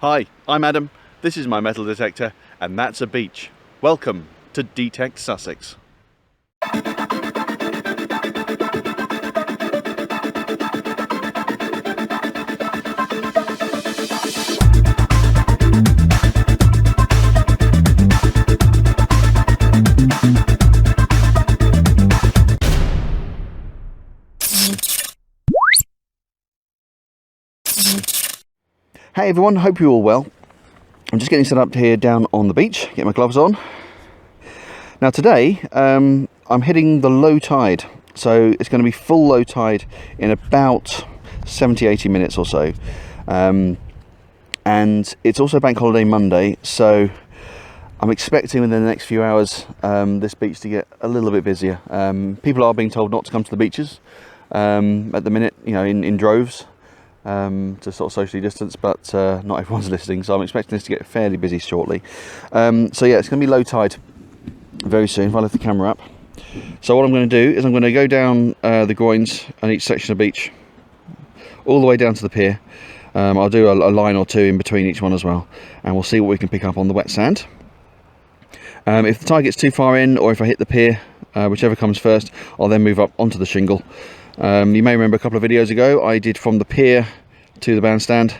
Hi, I'm Adam, this is my metal detector, and that's a beach. Welcome to D-TEKT Sussex. Hey everyone, hope you're all well. I'm just getting set up here down on the beach, get my gloves on. Now today, I'm hitting the low tide, so it's going to be full low tide in about 70-80 minutes or so. And it's also Bank Holiday Monday, so I'm expecting within the next few hours this beach to get a little bit busier. People are being told not to come to the beaches at the minute, you know, in droves. To sort of socially distance, but not everyone's listening, so I'm expecting this to get fairly busy shortly. So yeah, it's going to be low tide very soon if I lift the camera up. So what I'm going to do is I'm going to go down the groins on each section of beach, all the way down to the pier. I'll do a line or two in between each one as well, and we'll see what we can pick up on the wet sand. If the tide gets too far in, or if I hit the pier, whichever comes first, I'll then move up onto the shingle. You may remember a couple of videos ago I did from the pier to the bandstand,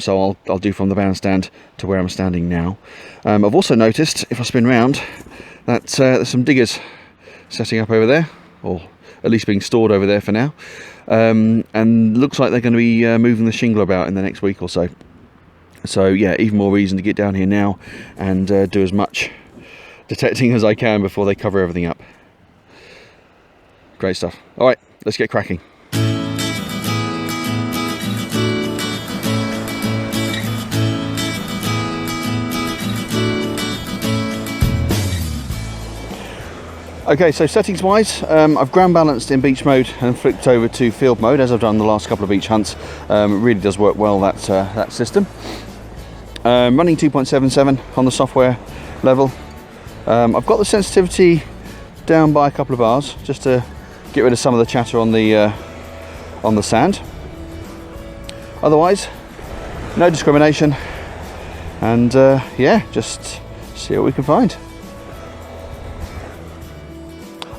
so I'll do from the bandstand to where I'm standing now. I've also noticed, if I spin round, that there's some diggers setting up over there, or at least being stored over there for now, and looks like they're going to be moving the shingle about in the next week or so. So yeah, even more reason to get down here now and do as much detecting as I can before they cover everything up. Great stuff. All right, let's get cracking. Okay, so settings wise, I've ground balanced in beach mode and flipped over to field mode as I've done the last couple of beach hunts. It really does work well, that system. Running 2.77 on the software level. I've got the sensitivity down by a couple of bars just to get rid of some of the chatter on the sand. Otherwise, no discrimination, and yeah, just see what we can find.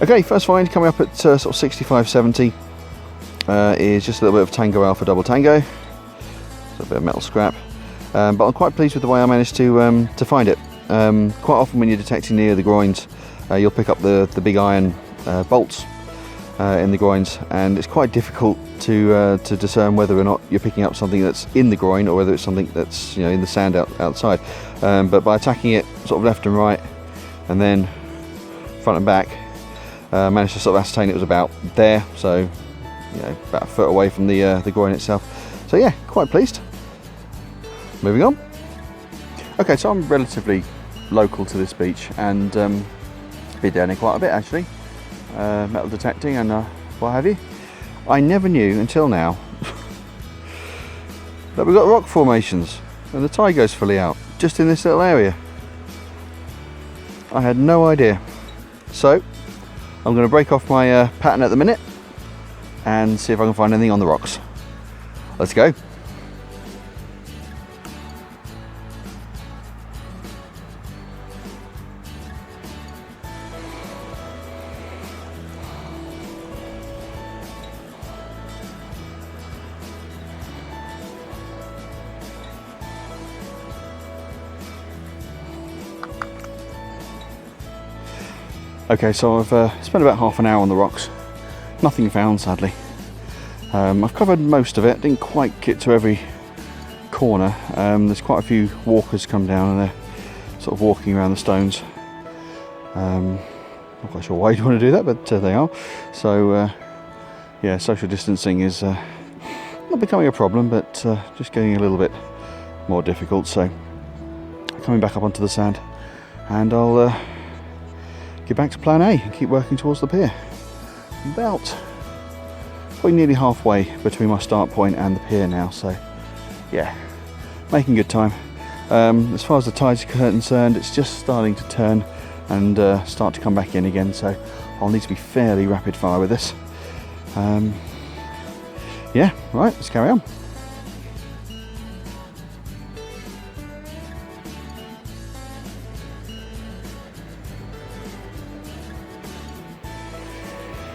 Okay, first find coming up at sort of 65-70 is just a little bit of Tango Alpha Double Tango. It's a bit of metal scrap, but I'm quite pleased with the way I managed to find it. Quite often when you're detecting near the groins, you'll pick up the big iron bolts in the groins, and it's quite difficult to discern whether or not you're picking up something that's in the groin or whether it's something that's, you know, in the sand outside. But by attacking it sort of left and right and then front and back, managed to sort of ascertain it was about there, so you know, about a foot away from the groin itself. So yeah, quite pleased. Moving on. Okay, so I'm relatively local to this beach, and been down here quite a bit actually. Metal detecting and what have you. I never knew until now that we've got rock formations and the tide goes fully out just in this little area. I had no idea. So I'm going to break off my pattern at the minute and see if I can find anything on the rocks. Let's go. Okay, so I've spent about half an hour on the rocks. Nothing found, sadly. I've covered most of it, didn't quite get to every corner. There's quite a few walkers come down and they're sort of walking around the stones. Not quite sure why you'd want to do that, but they are. So yeah, social distancing is not becoming a problem, but just getting a little bit more difficult. So coming back up onto the sand, and I'll get back to plan A and keep working towards the pier. About probably nearly halfway between my start point and the pier now, so yeah, making good time. As far as the tide's concerned, it's just starting to turn and start to come back in again, so I'll need to be fairly rapid fire with this. Yeah, right, let's carry on.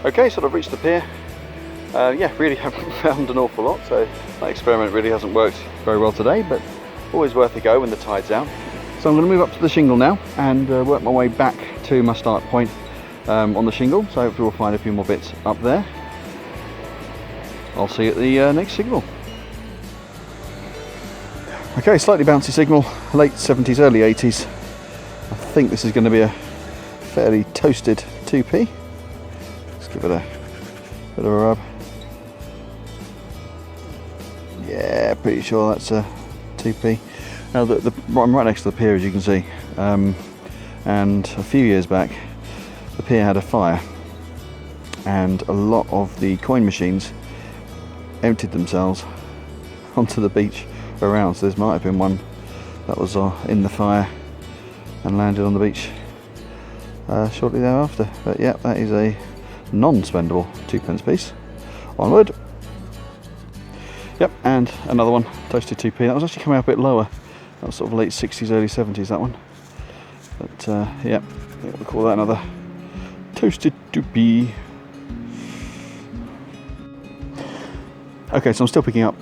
Okay, so I've reached the pier. Yeah, really haven't found an awful lot, so that experiment really hasn't worked very well today, but always worth a go when the tide's out. So I'm going to move up to the shingle now and work my way back to my start point on the shingle, so hopefully we'll find a few more bits up there. I'll see you at the next signal. Okay, slightly bouncy signal, late 70s, early 80s. I think this is going to be a fairly toasted 2p. Let's give it a bit of a rub. Yeah, pretty sure that's a 2p. Now, I'm right next to the pier, as you can see, and a few years back the pier had a fire and a lot of the coin machines emptied themselves onto the beach around, so this might have been one that was in the fire and landed on the beach shortly thereafter. But yeah, that is a non-spendable 2p piece. Onward. Yep, and another one, toasted 2p. That was actually coming up a bit lower. That was sort of late 60s, early 70s, that one. But yeah, we'll call that another toasted 2p. Okay, so I'm still picking up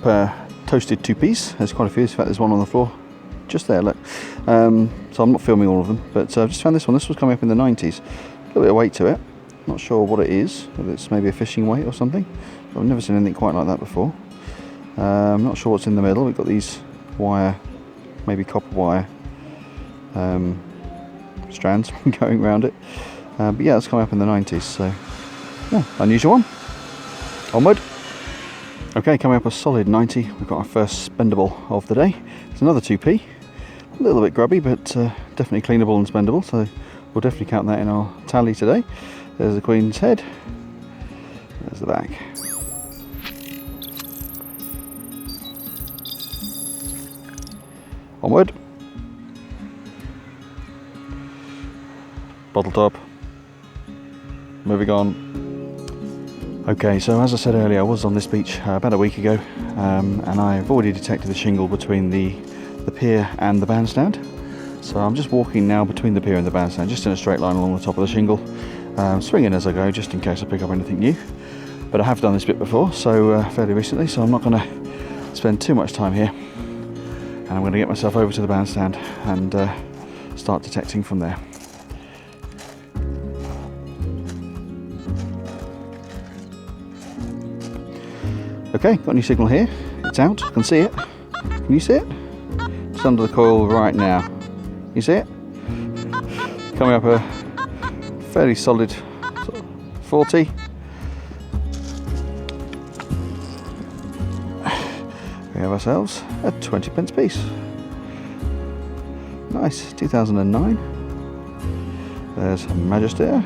toasted 2p's. There's quite a few. In fact, there's one on the floor just there, look. So I'm not filming all of them, but I've just found this one. This was coming up in the 90s. A little bit of weight to it. Not sure what it is, whether it's maybe a fishing weight or something. I've never seen anything quite like that before. I'm not sure what's in the middle. We've got these wire, maybe copper wire strands going around it. But yeah, it's coming up in the 90s, so yeah, unusual one. Onward. Okay, coming up a solid 90. We've got our first spendable of the day. It's another 2p. A little bit grubby, but definitely cleanable and spendable, so we'll definitely count that in our tally today. There's the Queen's head. There's the back. Onward. Bottle top. Moving on. Okay, so as I said earlier, I was on this beach about a week ago, and I've already detected the shingle between the pier and the bandstand. So I'm just walking now between the pier and the bandstand, just in a straight line along the top of the shingle, swinging as I go, just in case I pick up anything new. But I have done this bit before, so fairly recently, so I'm not going to spend too much time here. And I'm going to get myself over to the bandstand and start detecting from there. Okay, got a new signal here. It's out, I can see it. Can you see it? It's under the coil right now. You see it? Coming up a fairly solid 40. We have ourselves a 20p piece. Nice, 2009. There's Magister.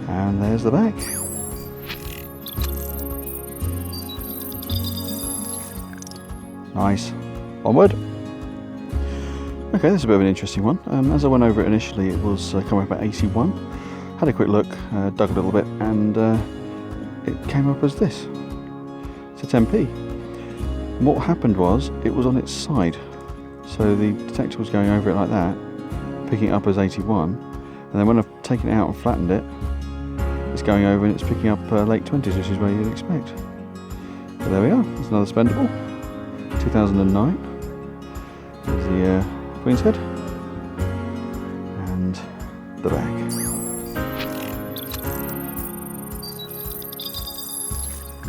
And there's the back. Nice. Onward. Okay, this is a bit of an interesting one. As I went over it initially, it was coming up at 81. Had a quick look, dug a little bit, and it came up as this. It's a 10p. And what happened was, it was on its side. So the detector was going over it like that, picking it up as 81, and then when I've taken it out and flattened it, it's going over and it's picking up late 20s, which is where you'd expect. But there we are, there's another spendable. 2009. There's the Queen's head and the back.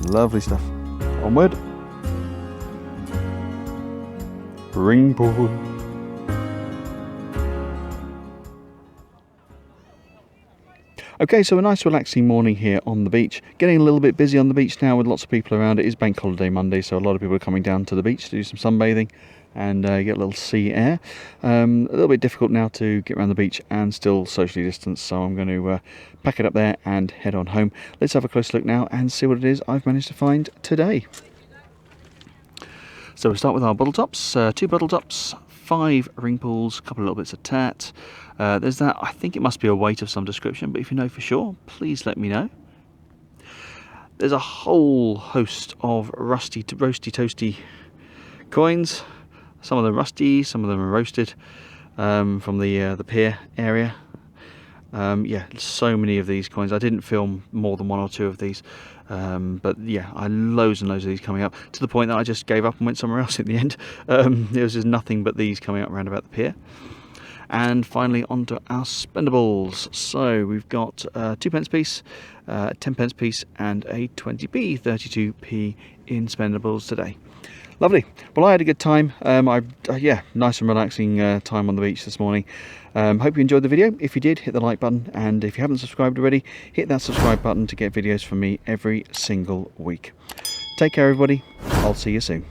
Lovely stuff. Onward. Ring pull. Okay, so a nice relaxing morning here on the beach. Getting a little bit busy on the beach now with lots of people around. It is Bank Holiday Monday, so a lot of people are coming down to the beach to do some sunbathing and get a little sea air. A little bit difficult now to get around the beach and still socially distance, so I'm going to pack it up there and head on home. Let's have a close look now and see what it is I've managed to find today. So we'll start with our bottle tops. 2 bottle tops, 5 ring pulls, a couple of little bits of tat. There's that, I think it must be a weight of some description, but if you know for sure, please let me know. There's a whole host of roasty toasty coins. Some of them rusty, some of them are roasted from the pier area. Yeah, so many of these coins. I didn't film more than 1 or 2 of these, but yeah, I had loads and loads of these coming up, to the point that I just gave up and went somewhere else in the end. There was just nothing but these coming up around about the pier. And finally onto our spendables. So we've got a 2p piece, a 10p piece, and a 20p, 32p in spendables today. Lovely. Well, I had a good time. Yeah, nice and relaxing time on the beach this morning. Hope you enjoyed the video. If you did, hit the like button, and if you haven't subscribed already, hit that subscribe button to get videos from me every single week. Take care, everybody. I'll see you soon.